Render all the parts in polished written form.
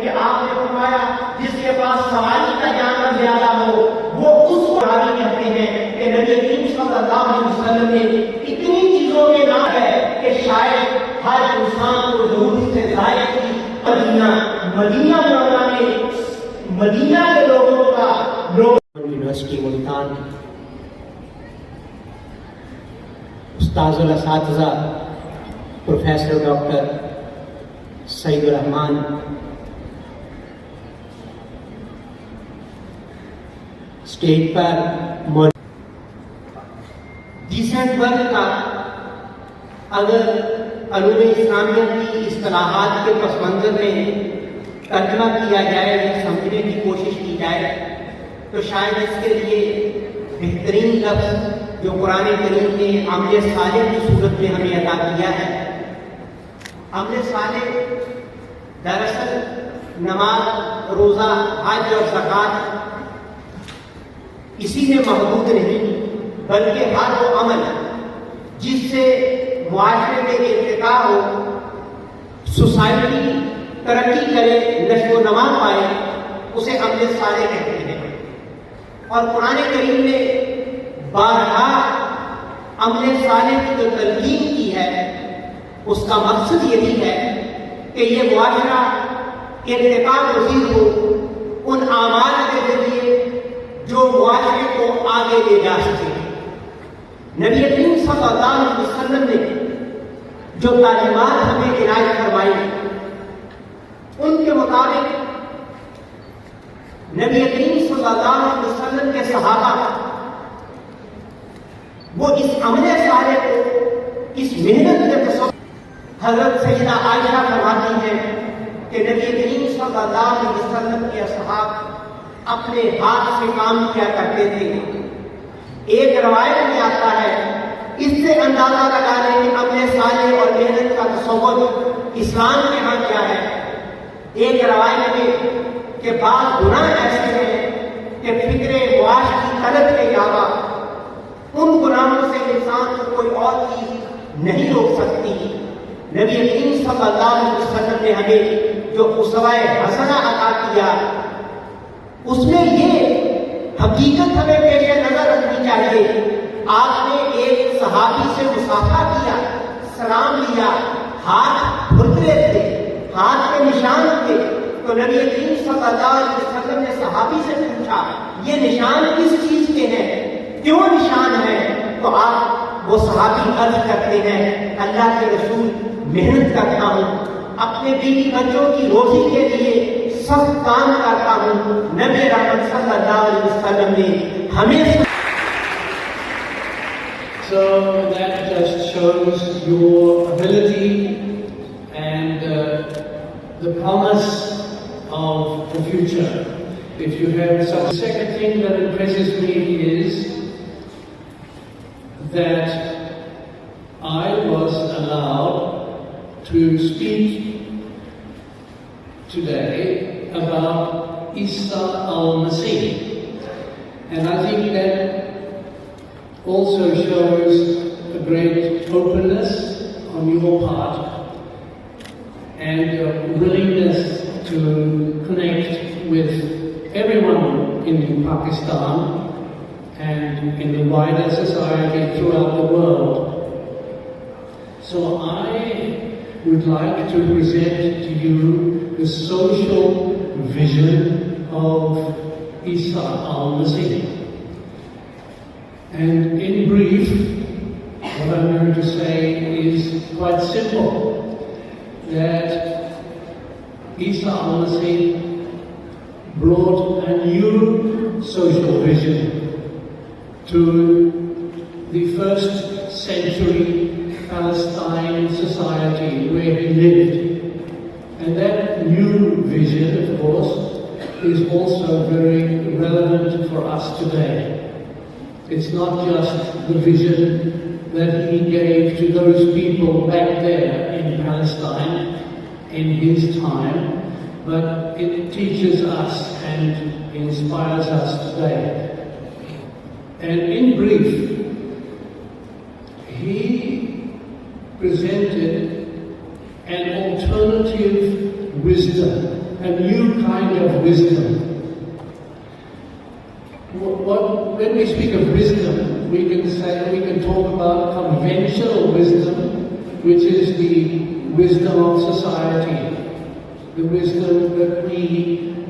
کہ آپ نے فرمایا جس کے پاس سواری کا جانور زیادہ ہو وہ اس کو راوی کہتے ہیں کہ نبی کریم صلی اللہ علیہ وسلم نے اتنی چیزوں کے نام ہے کہ شاید ہر انسان کو ضرور سے ظاہر کی مدینہ منورہ میں مدینہ کے لوگوں کا یونیورسٹی ملتان استاذ الاساتذہ پروفیسرڈاکٹرکلثوم اسٹیج پر ڈیسنٹ ورک کا اگر علوم اسلامیہ کی اصطلاحات کے پس منظر میں ترجمہ کیا جائے یا سمجھنے کی کوشش کی جائے تو شاید اس کے لیے بہترین لفظ جو قرآن کریم نے عمل صالح کی صورت میں ہمیں عطا کیا ہے. عمل صالح دراصل نماز، روزہ، حج اور زکوٰۃ اسی میں محدود نہیں، بلکہ ہر وہ عمل جس سے معاشرے میں ارتقاء ہو، سوسائٹی ترقی کرے، نشو و نما پائے، اسے عمل صالح کہتے ہیں. اور قرآن کریم نے بارہا عمل صالح کی جو تلقین کی ہے اس کا مقصد یہی ہے کہ یہ معاشرہ ارتقاء پذیر ہو ان اعمال کے ذریعے جو معاشرے کو آگے لے جا سکے. نبی کریم صلی اللہ علیہ وسلم نے جو تعلیمات ہمیں عنایت فرمائی ان کے مطابق نبی کریم صلی اللہ علیہ وسلم کے صحابہ وہ اس عمل صالح کو، اس محنت کے تصور. حضرت سیدہ عائشہ فرماتی ہیں کہ نبی کریم صلی اللہ علیہ وسلم کے اصحاب اپنے ہاتھ سے کام کیا کرتے تھے. ایک روایت میں آتا ہے، اس سے اندازہ لگا لیں کہ عمل صالح اور محنت کا تصور اسلام کے ہاں کیا ہے. ایک روایت میں کہ بعض گناہ ایسے ہیں کہ فکر معاش کی طلب کے علاوہ ان گناہوں سے انسان کو کوئی اور چیز نہیں روک سکتی. نبی کریم صلی اللہ علیہ وسلم نے ہمیں جو اسوہ حسنہ عطا کیا اس میں یہ حقیقت ہمیں پیش نظر رکھنی چاہیے. آپ نے ایک صحابی سے مصافحہ کیا، سلام لیا، ہاتھ بھرے تھے، ہاتھ کے نشان تھے. تو نبی کریم صلی اللہ علیہ وسلم نے صحابی سے پوچھا یہ نشان کس چیز کے ہیں، کیوں نشان ہے؟ تو آپ وہ صحابی عرض کرتے ہیں اللہ کے رسول محنت کرتا ہوں، اپنے بیوی بچوں کی روزی کے لیے سخت کام کرتا ہوں. نبی رحمت صلی اللہ علیہ وسلم نے ہمیں So that just shows your ability and the promise of the future. If you have some. The second thing that impresses me is that I was allowed to speak today about Isa al-Masih, and I think that also shows a great openness on your part and a willingness to connect with everyone in Pakistan and in the wider society throughout the world. So I would like to present to you the social vision of Isa al-Masih. And in brief, what I'm going to say is quite simple, that Isa al-Masih brought a new social vision to the first century Palestine society where he lived. And that new vision, of course, is also very relevant for us today. It's not just the vision that he gave to those people back there in Palestine, in his time, but it teaches us and inspires us today. And in brief, he presented an alternative wisdom, a new kind of wisdom. When we speak of wisdom, we can talk about conventional wisdom, which is the wisdom of society, the wisdom that we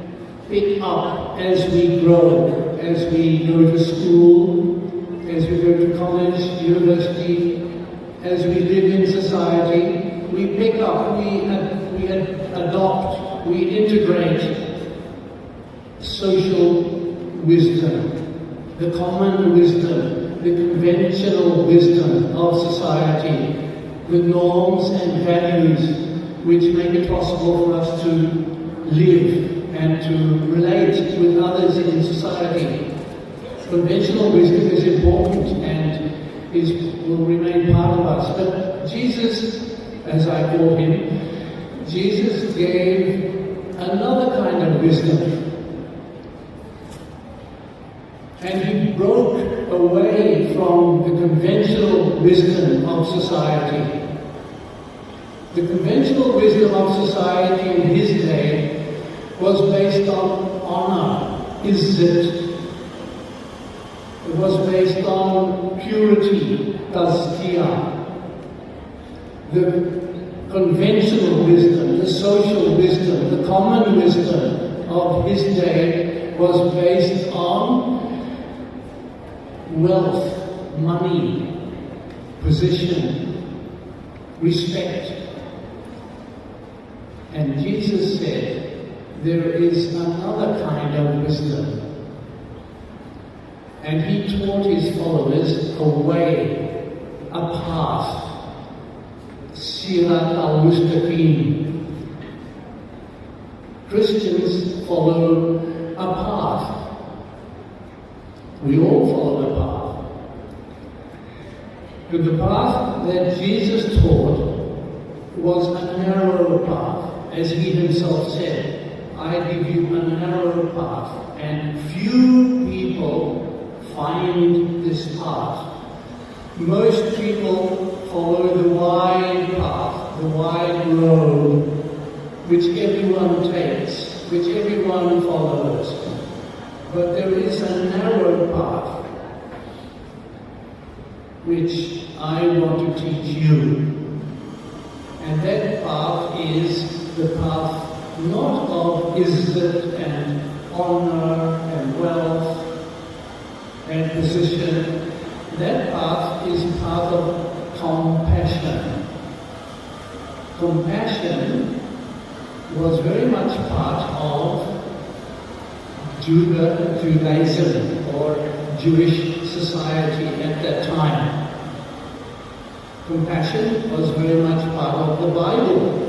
pick up as we grow, as we go to school, as we go to college, university, as we live in society. We pick up, we adopt, we integrate social wisdom, the common wisdom, the conventional wisdom of society, the norms and values which make it possible for us to live and to relate with others in society. Conventional wisdom is important and will remain part of us. But Jesus, as I call him, Jesus gave another kind of wisdom. And he broke away from the conventional wisdom of society. The conventional wisdom of society in his day was based on honor, izzat. It was based on purity, tazkiyah. The conventional wisdom, the social wisdom, the common wisdom of his day was based on wealth, money, position, respect. And Jesus said, there is another kind of wisdom. And he taught his followers a way, a path, Sirat al-Mustaqim. Christians follow a path. We all follow a path. But the path that Jesus taught was a narrow path. As he himself said, I give you a narrow path, and few people find this path. Most people follow the wide path, the wide road, which everyone takes, which everyone follows. But there is a narrow path, which I want to teach you. And that path is the path not of izzat and honor and wealth and position. That path is path of compassion. Compassion was very much part of Judaism or Jewish society at that time. Compassion was very much part of the Bible.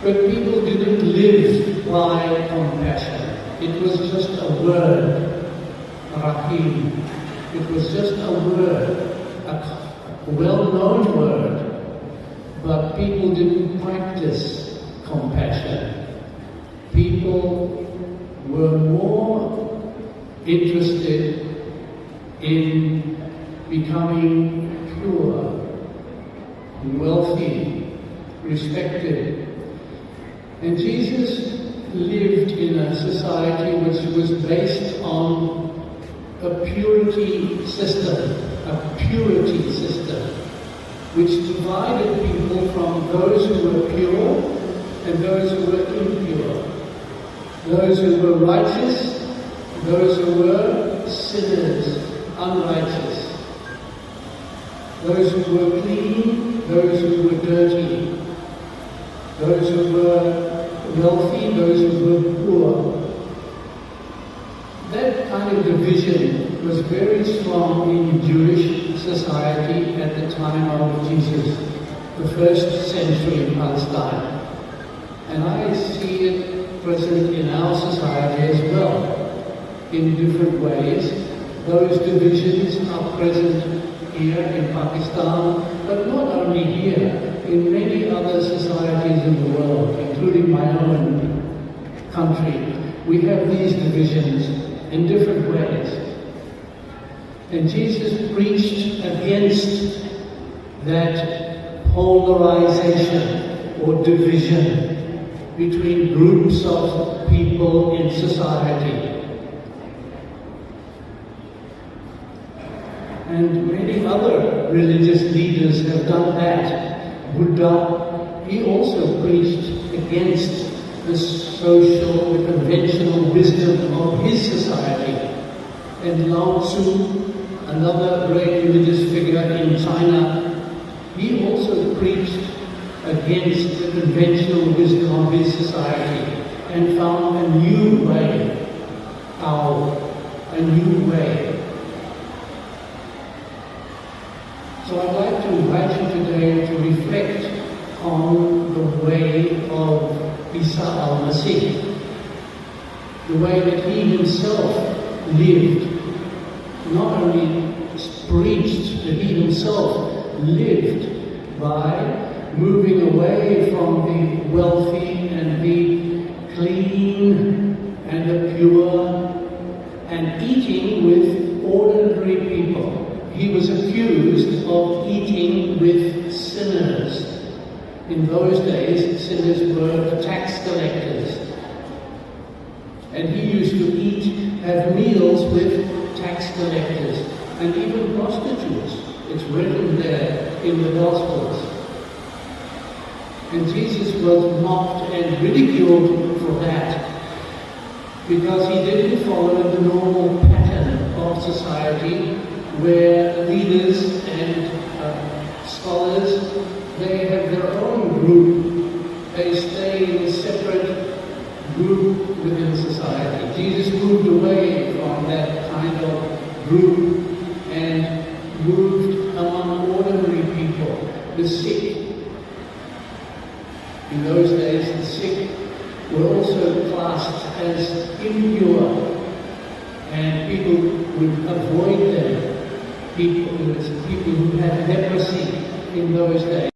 But people didn't live by compassion. It was just a word, rahim. It was just a word, a well-known word. But people didn't practice compassion. People were more interested in becoming pure, wealthy, respected. And Jesus lived in a society which was based on a purity system, which divided people from those who were pure and those who were impure, those who were righteous, those who were sinners, unrighteous, those who were clean, those who were dirty, those who were wealthy, those who were poor. That kind of division was very strong in Jewish society at the time of Jesus, the first century in Palestine. And I see it present in our society as well, in different ways. Those divisions are present here in Pakistan, but not only here. in many other societies in the world, including my own country, we have these divisions in different ways. And Jesus preached against that polarization or division between groups of people in society. And many other religious leaders have done that. Buddha, he also preached against the social, the conventional wisdom of his society. And Lao Tzu, another great religious figure in China, he also preached against the conventional wisdom of his society and found a new way, a new way. So I'd like to invite you today to reflect on the way of Isa al-Masih, the way that he himself lived, not only preached, but he himself lived by moving away from the wealthy and the clean and the pure and eating with ordinary people. He was accused of eating with sinners. In those days, sinners were tax collectors. And he used to have meals with tax collectors and even prostitutes. It's written there in the Gospels. And Jesus was mocked and ridiculed for that because he didn't follow the normal pattern of society where leaders and scholars, they have their own group. They stay in a separate group within society. Jesus moved away from that kind of group and moved among ordinary people, the sick. In those days, the sick were also classed as impure, and people would avoid them. People who had leprosy in those days.